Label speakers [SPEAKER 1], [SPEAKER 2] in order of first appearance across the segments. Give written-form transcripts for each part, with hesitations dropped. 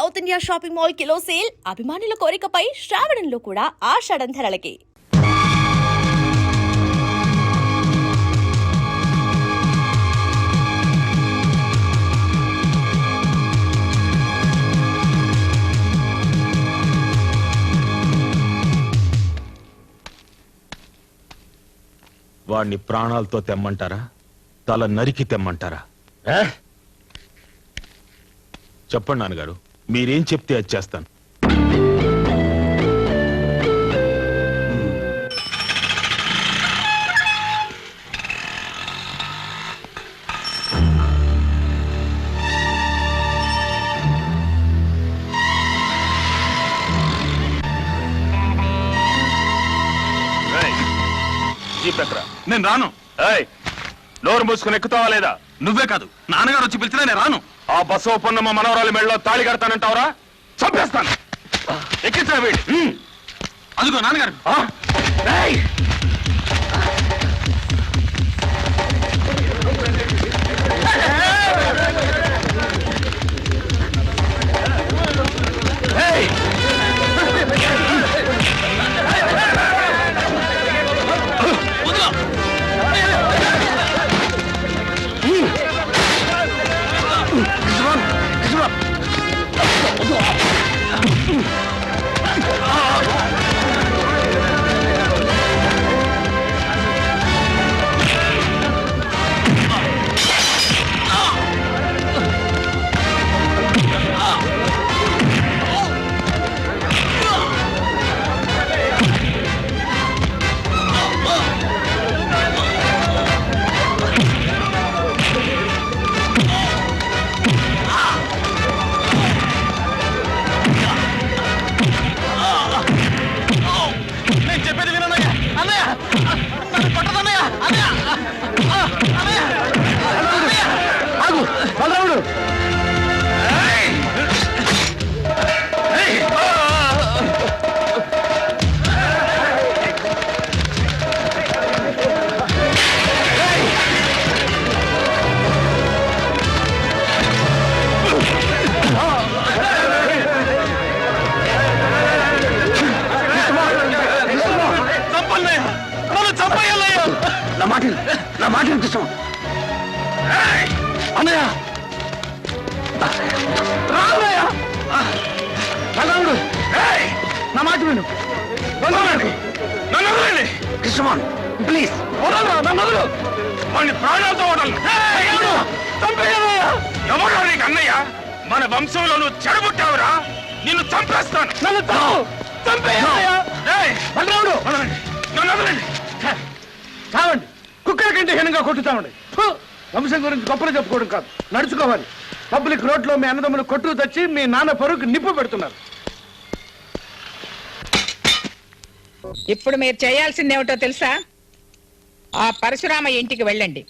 [SPEAKER 1] South India shopping mall kilo sale అభిమానుల కోరికపై శ్రావణంలో కూడా ఆషాఢం ధరలకి.
[SPEAKER 2] వాణ్ణి ప్రాణాలతో తెమ్మంటారా, తల నరికి తెమ్మంటారా? చెప్పండి నాన్నగారు, మీరేం చెప్తే అది చేస్తాను.
[SPEAKER 3] నేను రాను.
[SPEAKER 2] నోరు మూసుకుని ఎక్కుతావా లేదా?
[SPEAKER 3] నువ్వే కాదు, నాన్నగారు వచ్చి పిలిచినా నేను రాను.
[SPEAKER 2] ఆ బసవ పొన్నమ్మ మనవరాలి మెడలో తాళి కడతానంటావరా? చంపేస్తాను. ఎక్కించా వీడి.
[SPEAKER 3] అదిగో నాన్నగారు.
[SPEAKER 4] నా మాట కృష్ణ. అన్నయ్య నా మాట విను. కృష్ణమాన్ ప్లీజ్
[SPEAKER 2] ప్రాణాలతో ఎవరు నీకు అన్నయ్య? మన వంశంలో నువ్వు చెడగొట్టావురా, నిన్ను చంపేస్తాను.
[SPEAKER 4] చావండి, కుక్కల కంటే హీనంగా కొట్టుతామండి. వంశం గురించి గొప్పలు చెప్పుకోవడం కాదు, నడుచుకోవాలి. పబ్లిక్ రోడ్ లో మీ అన్నదమ్ములు కొట్టుకు తెచ్చి మీ నాన్న పరువుకి నిప్పు పెడుతున్నారు.
[SPEAKER 5] ఇప్పుడు మీరు చేయాల్సిందేమిటో తెలుసా? ఆ పరశురామ ఇంటికి వెళ్ళండి.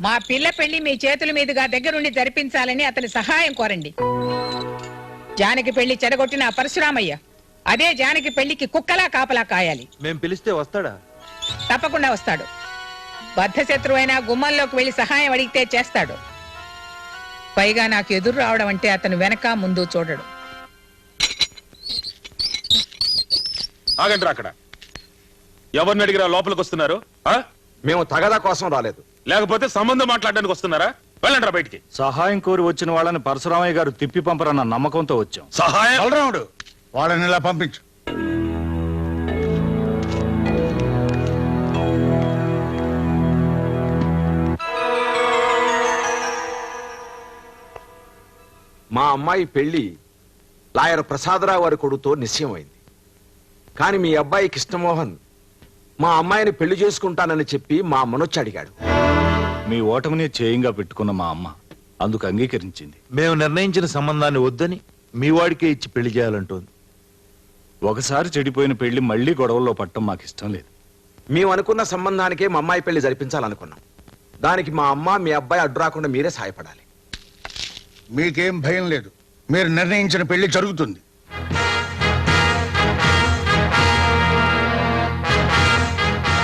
[SPEAKER 5] మా పిల్ల పెళ్లి మీ చేతుల మీదుగా దగ్గరుండి జరిపించాలని అతని సహాయం కోరండి. జానకి పెళ్లి చెడగొట్టిన ఆ పరశురామయ్య అదే జానకి పెళ్లికి కుక్కలా కాపలా కాయాలి.
[SPEAKER 3] మేం పిలిస్తే వస్తాడా?
[SPEAKER 5] తప్పకుండా వస్తాడు. బద్ధశత్రువైనా గుమ్మంలోకి వెళ్లి సహాయం అడిగితే చేస్తాడు. పైగా నాకు ఎదురు రావడం అంటే అతను వెనక ముందు చూడడు.
[SPEAKER 2] ఆగండి, అక్కడ ఎవరిని అడిగిరా లోపలికి వస్తున్నారు?
[SPEAKER 6] మేము తగదా కోసం రాలేదు,
[SPEAKER 2] లేకపోతే సంబంధం మాట్లాడడానికి వస్తున్నారా? వెళ్ళండి రా బయటికి.
[SPEAKER 3] సహాయం కోరి వచ్చిన వాళ్ళని పరశురామయ్య గారు తిప్పి పంపరన్న నమ్మకంతో వచ్చాం.
[SPEAKER 2] సహాయం?
[SPEAKER 4] బలరాముడు, వాళ్ళని ఇలా పంపించు.
[SPEAKER 6] మా అమ్మాయి పెళ్లి లాయర్ ప్రసాదరావు వారి కొడుకుతో నిశ్చయమైంది. కానీ మీ అబ్బాయి కృష్ణమోహన్ మా అమ్మాయిని పెళ్లి చేసుకుంటానని చెప్పి మా అమ్మనొచ్చి అడిగాడు.
[SPEAKER 3] మీ ఓటమిని చేయంగా పెట్టుకున్న మా అమ్మ అందుకు అంగీకరించింది.
[SPEAKER 7] మేము నిర్ణయించిన సంబంధాన్ని వద్దని మీ వాడికే ఇచ్చి పెళ్లి చేయాలంటోంది.
[SPEAKER 3] ఒకసారి చెడిపోయిన పెళ్లి మళ్లీ గొడవల్లో పట్టడం మాకు ఇష్టం లేదు.
[SPEAKER 6] మేము అనుకున్న సంబంధానికే మా అమ్మాయి పెళ్లి జరిపించాలనుకున్నాం. దానికి మా అమ్మ మీ అబ్బాయి అడ్డు రాకుండా మీరే సాయపడాలి.
[SPEAKER 4] మీకేం భయం లేదు, మీరు నిర్ణయించిన పెళ్లి జరుగుతుంది.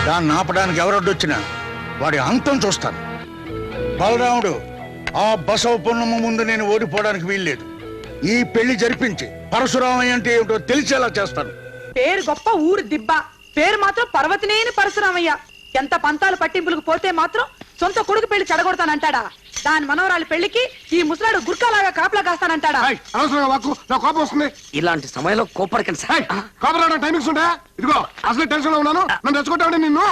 [SPEAKER 4] దాన్ని ఆపడానికి ఎవరొడ్డొచ్చినా వాడి అంతం చూస్తాను. బలరాముడు, ఆ బసవ పున్నమ్మ ముందు నేను ఓడిపోవడానికి వీల్లేదు.
[SPEAKER 8] ఈ పెళ్లి జరిపించి పరశురామయ్య అంటే ఏమిటో తెలిసేలా చేస్తాను.
[SPEAKER 9] పేరు గొప్ప ఊరు దిబ్బ, పేరు మాత్రం పర్వతనేని పరశురామయ్య. ఎంత పంతాలు పట్టింపులకు పోతే మాత్రం సొంత కొడుకు పెళ్లి చెడగొడతానంటాడా? దాని మనవరాలి పెళ్లికి ఈ ముసలాడు గుర్కాలాగా కాపలా కాస్తానంటాడా?
[SPEAKER 4] అనవసరంగా వాక్కు, నా కోపం వస్తుంది.
[SPEAKER 10] ఇలాంటి సమయంలో కోపడికండి సార్.
[SPEAKER 4] కోపం రావడం టైమింగ్స్ ఉంటాయా? ఇదిగో అసలు టెన్షన్ లో ఉన్నాను, నన్ను తెచ్చుకుంటావండి నిన్ను.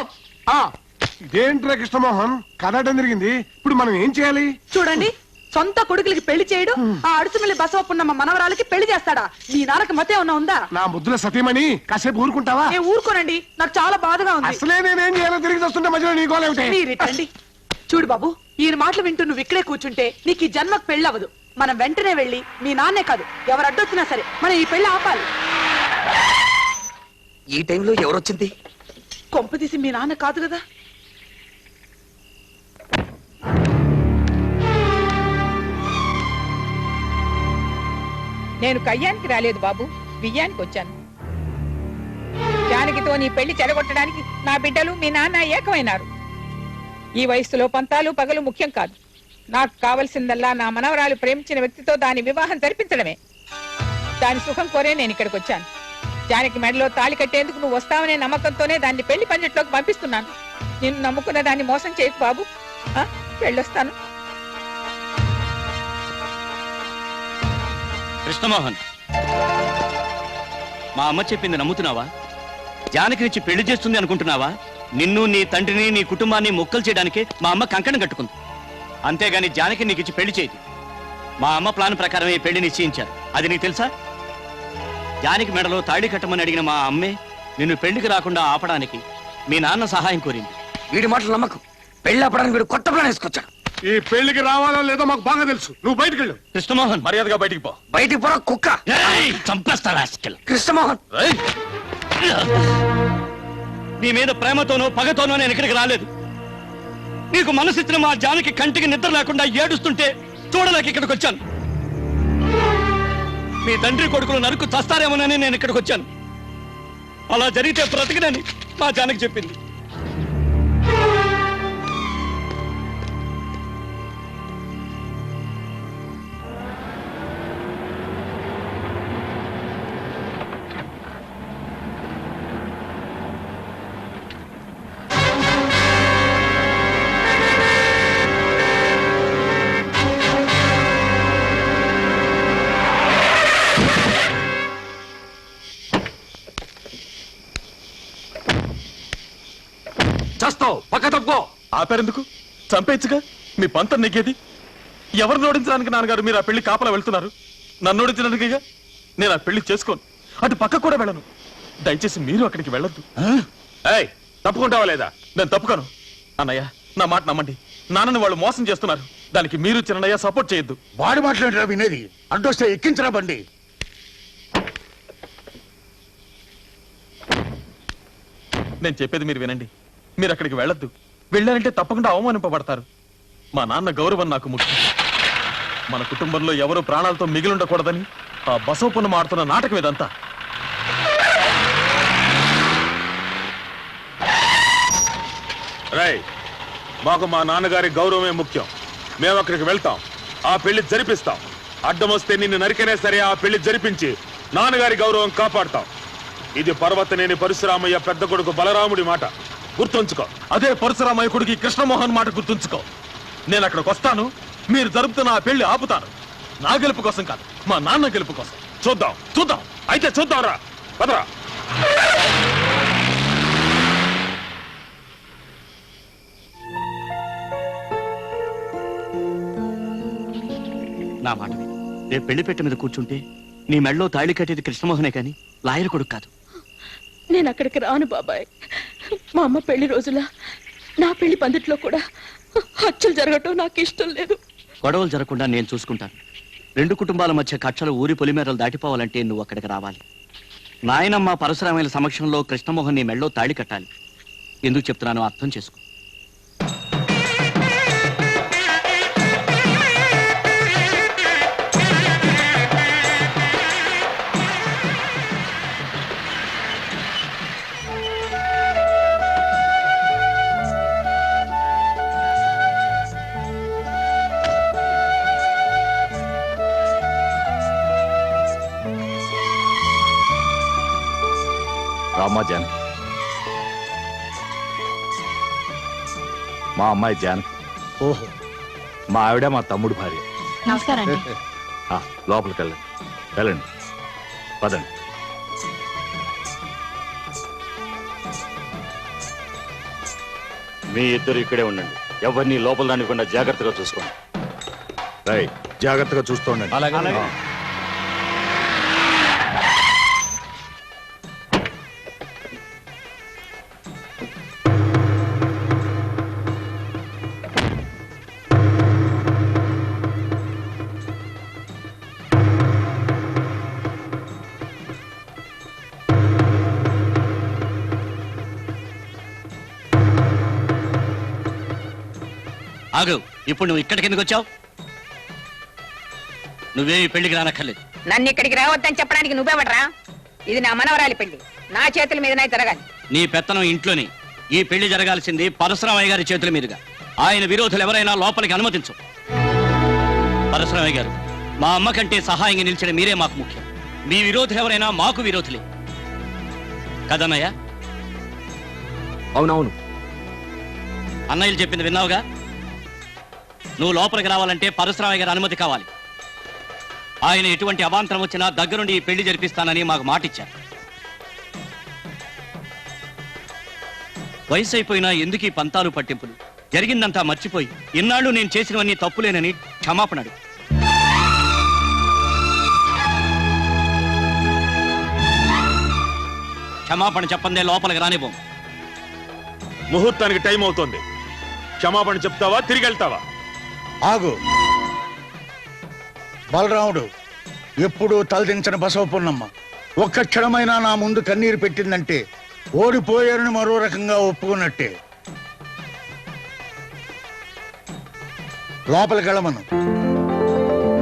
[SPEAKER 4] ఇదేంట్రా కృష్ణమోహన్, కథ అడ్డం జరిగింది. ఇప్పుడు మనం ఏం చేయాలి?
[SPEAKER 9] చూడండి, సొంత కొడుకులకి పెళ్లి చేయడు, ఆ అడుసుమిల్లి బసవపున్నమ్మ మనవరాలకి పెళ్లి చేస్తాడా? మీ నాన్నకి మతే ఉన్న ఉందా?
[SPEAKER 4] నా ముద్దుల సతీమణి, కాసేపు ఊరుకుంటావా?
[SPEAKER 9] నేను ఊరుకోనండి, నాకు చాలా బాధగా ఉంది.
[SPEAKER 4] అసలే నేనేం చేయాలో తిరిగి వస్తుంటే మధ్యలో నీ గోలేమిటి?
[SPEAKER 9] మీరు ఇటండి. చూడు బాబు, ఈయన మాటలు వింటూ నువ్వు ఇక్కడే కూర్చుంటే నీకు ఈ జన్మకు పెళ్లి అవ్వదు. మనం వెంటనే వెళ్ళి మీ నాన్నే కాదు ఎవరు అడ్డొచ్చినా సరే మనం ఈ పెళ్లి ఆపాలి.
[SPEAKER 10] ఈ టైంలో ఎవరొచ్చింది?
[SPEAKER 9] కొంప తీసి మీ నాన్న కాదు కదా?
[SPEAKER 5] నేను కయ్యానికి రాలేదు బాబు, బియ్యానికి వచ్చాను. జానకితో నీ పెళ్లి చెడగొట్టడానికి నా బిడ్డలు మీ నాన్న ఏకమైనారు. ఈ వయసులో పంతాలు పగలు ముఖ్యం కాదు. నాకు కావలసిందల్లా నా మనవరాలు ప్రేమించిన వ్యక్తితో దాని వివాహం జరిపించడమే. దాని సుఖం కోరే నేను ఇక్కడికి వచ్చాను. జానకి మెడలో తాళి కట్టేందుకు నువ్వు వస్తావనే నమ్మకంతోనే దాన్ని పెళ్లి పంజట్లోకి పంపిస్తున్నాను. నిన్ను నమ్ముకున్న దాన్ని మోసం చేయకు బాబు. వెళ్ళొస్తాను.
[SPEAKER 11] కృష్ణమోహన్, మా అమ్మ చెప్పింది నమ్ముతున్నావా? జానకి నుంచి పెళ్లి చేస్తుంది అనుకుంటున్నావా? నిన్ను, నీ తండ్రిని, నీ కుటుంబాన్ని మొక్కలు చేయడానికే మా అమ్మ కంకణం కట్టుకుంది. అంతేగాని జానకి నీకు ఇచ్చి పెళ్లి చేయదు. మా అమ్మ ప్లాన్ ప్రకారం ఈ పెళ్లి నిశ్చయించారు. అది నీకు తెలుసా? జానకి మెడలో తాళి కట్టమని అడిగిన మా అమ్మే నిన్ను పెళ్లికి రాకుండా ఆపడానికి మీ నాన్న సహాయం కోరింది.
[SPEAKER 10] వీడి మాటలు నమ్మకం. పెళ్లి ఆపడానికి వీడు కొత్త ప్లాన్ వేసుకొచ్చాడు.
[SPEAKER 4] ఈ పెళ్లికి రావాలో లేదో మాకు బాగా తెలుసు. నువ్వు బయటికి వెళ్ళు.
[SPEAKER 11] కృష్ణమోహన్,
[SPEAKER 2] మర్యాదగా బయటికి పో.
[SPEAKER 10] బయటికి పోరా కుక్క.
[SPEAKER 11] చంపేస్తారా?
[SPEAKER 10] కృష్ణమోహన్,
[SPEAKER 11] నీ మీద ప్రేమతోనో పగతోనో నేను ఇక్కడికి రాలేదు. నీకు మనసిచ్చిన మా జానకి కంటికి నిద్ర లేకుండా ఏడుస్తుంటే చూడలేక ఇక్కడికి వచ్చాను. మీ తండ్రి కొడుకులు నరుకు చస్తారేమోనని నేను ఇక్కడికి వచ్చాను. అలా జరిగితే బ్రతికినని మా జానకి చెప్పింది.
[SPEAKER 6] చేస్తావు పక్క తప్పుకో.
[SPEAKER 2] ఆపారెందుకు? చంపేచ్చుగా. మీ పంతం నెగ్గేది. ఎవరిని ఓడించడానికి నాన్నగారు మీరు ఆ పెళ్లి కాపలా వెళ్తున్నారు? నన్ను ఓడించడానికిగా. నేను ఆ పెళ్లి చేసుకోను, అటు పక్క కూడా వెళ్ళను. దయచేసి మీరు అక్కడికి వెళ్ళొద్దు.
[SPEAKER 6] ఏయ్, తప్పుకుంటావా లేదా?
[SPEAKER 2] నేను తప్పుకోను. అన్నయ్య, నా మాట నమ్మండి. నాన్నని వాళ్ళు మోసం చేస్తున్నారు. దానికి మీరు చిన్నయ్య సపోర్ట్ చేయొద్దు.
[SPEAKER 8] వాడి మాట్లాడరా వినేది? అడ్డొస్తే ఎక్కించరా బండి.
[SPEAKER 2] నేను చెప్పేది మీరు వినండి. మీరు అక్కడికి వెళ్ళొద్దు. వెళ్ళారంటే తప్పకుండా అవమానింపబడతారు. మా నాన్న గౌరవం నాకు ముఖ్యం. మన కుటుంబంలో ఎవరు ప్రాణాలతో మిగిలిండకూడదని ఆ బసవపున్నమ్మ ఆడుతున్న నాటకం ఇదంతా.
[SPEAKER 6] రై, మాకు మా నాన్నగారి గౌరవమే ముఖ్యం. మేము అక్కడికి వెళ్తాం, ఆ పెళ్లి జరిపిస్తాం. అడ్డం వస్తే నిన్ను నరికనే సరే ఆ పెళ్లి జరిపించి నాన్నగారి గౌరవం కాపాడతాం. ఇది పర్వతనేని పరశురామయ్య పెద్ద కొడుకు బలరాముడి మాట, గుర్తుంచుకో.
[SPEAKER 2] అదే పరశురామయ్య కొడుకు కృష్ణమోహన్ మాట గుర్తుంచుకో. నేను అక్కడికి వస్తాను, మీరు జరుపుతున్న ఆ పెళ్లి ఆపుతాను. నా గెలుపు కోసం కాదు, మా నాన్న గెలుపు కోసం.
[SPEAKER 6] చూద్దాం చూద్దాం, అయితే చూద్దాం. రా పదరా.
[SPEAKER 11] నా మాట విను. రేపు పెళ్లి పెట్టె మీద కూర్చుంటే నీ మెడలో తాళి కట్టేది కృష్ణమోహనే కాని లాయర్ కొడుకు కాదు.
[SPEAKER 1] నేను అక్కడికి రాను బాబాయ్. మా అమ్మ పెళ్లి రోజుల నా పెళ్లి పందిట్లో కూడా హత్యలు జరగటం నాకు ఇష్టం లేదు.
[SPEAKER 11] గొడవలు జరగకుండా నేను చూసుకుంటాను. రెండు కుటుంబాల మధ్య కక్షలు ఊరి పొలిమేరలు దాటిపోవాలంటే నువ్వు అక్కడికి రావాలి. నాయనమ్మ పరశురామయ్యల సమక్షంలో కృష్ణమోహన్ నీ మెడలో తాళి కట్టాలి. ఎందుకు చెప్తున్నానో అర్థం చేసుకో.
[SPEAKER 3] రామ్మా జానకి. మా అమ్మాయి జానకి.
[SPEAKER 8] ఓహో,
[SPEAKER 3] మా ఆవిడ మా తమ్ముడు భార్య.
[SPEAKER 1] నమస్కారం అండి.
[SPEAKER 3] లోపలికి వెళ్ళండి, వెళ్ళండి, పదండి. మీ ఇద్దరు ఇక్కడే ఉండండి, ఎవరిని లోపల రానివ్వకుండా జాగ్రత్తగా చూసుకోండి. రైట్, జాగ్రత్తగా చూస్తూ
[SPEAKER 2] అలాగే.
[SPEAKER 11] ఆగు, ఇప్పుడు నువ్వు ఇక్కడికి ఎందుకు వచ్చావు? నువ్వే ఈ పెళ్లికి రానక్కర్లేదు.
[SPEAKER 5] నన్ను ఇక్కడికి రావద్దని చెప్పడానికి నువ్వెవడరా? ఇది నా మనవరాలి పెళ్లి, నా చేతుల మీదనే జరగాలి.
[SPEAKER 11] నీ పెత్తనం ఇంట్లోని. ఈ పెళ్లి జరగాల్సింది పరశురామయ్య గారి చేతుల మీదుగా. ఆయన విరోధులు ఎవరైనా లోపలికి అనుమతించు. పరశురామయ్య గారు, మా అమ్మ కంటే సహాయంగా నిలిచిన మీరే మాకు ముఖ్యం. మీ విరోధులు ఎవరైనా మాకు విరోధులే కదన్నయ్య?
[SPEAKER 10] అవునవును.
[SPEAKER 11] అన్నయ్యలు చెప్పింది విన్నావుగా. నువ్వు లోపలికి రావాలంటే పరశురామయ్య గారి అనుమతి కావాలి. ఆయన ఎటువంటి అవాంతరం వచ్చినా దగ్గరుండి ఈ పెళ్లి జరిపిస్తానని మాకు మాటిచ్చారు. వయసు అయిపోయినా ఎందుకు ఈ పంతాలు పట్టింపులు? జరిగిందంతా మర్చిపోయి ఇన్నాళ్ళు నేను చేసినవన్నీ తప్పులేనని క్షమాపణడు. క్షమాపణ చెప్పందే లోపలికి రానివ్వం.
[SPEAKER 6] ముహూర్తానికి టైం అవుతోంది. క్షమాపణ చెప్తావా, తిరిగి వెళ్తావా?
[SPEAKER 8] ఆగు. బలరాముడు ఎప్పుడూ తలదించని బసవపున్నమ్మ ఒక్క క్షణమైనా నా ముందు కన్నీరు పెట్టిందంటే ఓడిపోయారని మరో రకంగా ఒప్పుకున్నట్టే. లోపలికి వెళ్ళమను.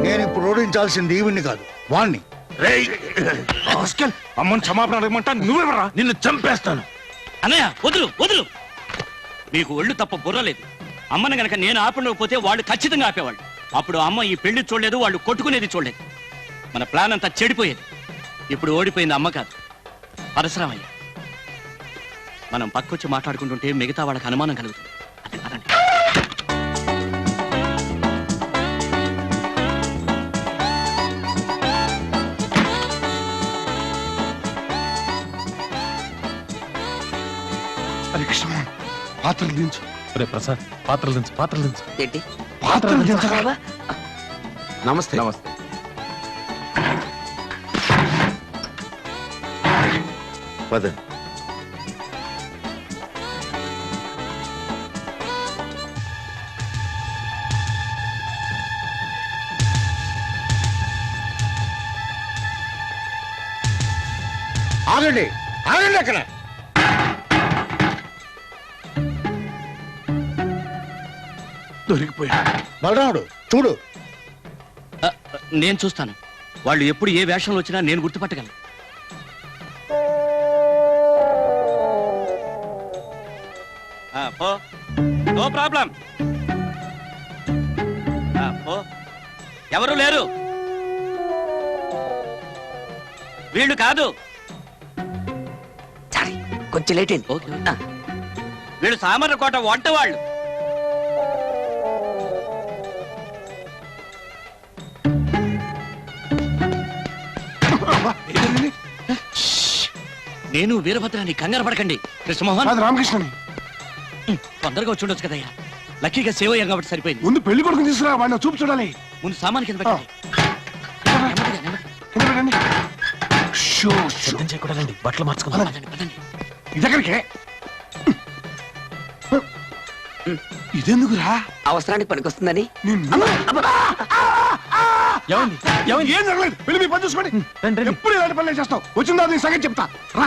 [SPEAKER 8] నేను ఇప్పుడు ఓడించాల్సింది ఈవిడ్ని కాదు, వాణ్ణి.
[SPEAKER 6] అమ్మని క్షమాపణ అడగమంటా, నువ్వెవరా? నిన్ను చంపేస్తాను.
[SPEAKER 11] అన్నయ్య వదులు వదులు. మీకు ఒళ్ళు తప్ప బుర్రలేదు. అమ్మని గనక నేను ఆపకపోతే వాళ్ళు ఖచ్చితంగా ఆపేవాళ్ళు. అప్పుడు అమ్మ ఈ పెళ్లి చూడలేదు, వాళ్ళు కొట్టుకునేది చూడలేదు. మన ప్లాన్ అంతా చెడిపోయేది. ఇప్పుడు ఓడిపోయింది అమ్మ కాదు, పరశురామయ్య. మనం పక్కొచ్చి మాట్లాడుకుంటుంటే మిగతా వాళ్ళకి అనుమానం కలుగుతుంది. అదే పదండి.
[SPEAKER 4] అరే కృష్ణమోహన్, పాత్రలు దించు.
[SPEAKER 2] రే ప్రసాద్, పాత్రలు దించు, పాత్రలు దించు.
[SPEAKER 10] ఏంటి?
[SPEAKER 4] పాత్రలు దించరా?
[SPEAKER 10] నమస్తే.
[SPEAKER 2] నమస్తే.
[SPEAKER 7] పదండి.
[SPEAKER 8] ఆగండి, ఆగండి అక్కడ.
[SPEAKER 4] దొరికిపోయా.
[SPEAKER 8] బలరాముడు చూడు.
[SPEAKER 11] నేను చూస్తాను. వాళ్ళు ఎప్పుడు ఏ వేషంలో వచ్చినా నేను గుర్తుపట్టగలను. No problem. ఎవరు లేరు. వీళ్ళు కాదు.
[SPEAKER 10] సారీ, కొంచెం లేట్ అయింది.
[SPEAKER 11] ఓకే. వీళ్ళు సామర్లకోట వంట వాళ్ళు. నేను వీరభద్రాన్ని, కంగారు పడకండి. కృష్ణమోహన్,
[SPEAKER 4] అది రామకృష్ణని.
[SPEAKER 11] తొందరగా వచ్చి ఉండొచ్చు కదయ్యా. లక్కీగా సేవ్ అయ్యాం కాబట్టి సరిపోయింది.
[SPEAKER 4] ముందు పెళ్లి కొడుకుని తీసుకురా, వాడిని చూపు చూడాలి.
[SPEAKER 11] ముందు సామాన్ కింద పెట్టండి. నెమ్మదిగా, నెమ్మదిగా.
[SPEAKER 2] సిద్ధం చేయకూడదండి, బట్టలు మార్చుకుందాం.
[SPEAKER 11] పదండి, పదండి.
[SPEAKER 4] ఇదెక్కడికే? ఇదెందుకురా?
[SPEAKER 10] అవసరానికి పనికొస్తుందని.
[SPEAKER 2] ఏమండి?
[SPEAKER 4] ఏం జరగలేదు. వెళ్ళి మీ పని చూసుకోండి. ఎప్పుడు ఇలాంటి పనులు చేస్తావు? వచ్చిందా నీ సంగతి చెప్తా రా.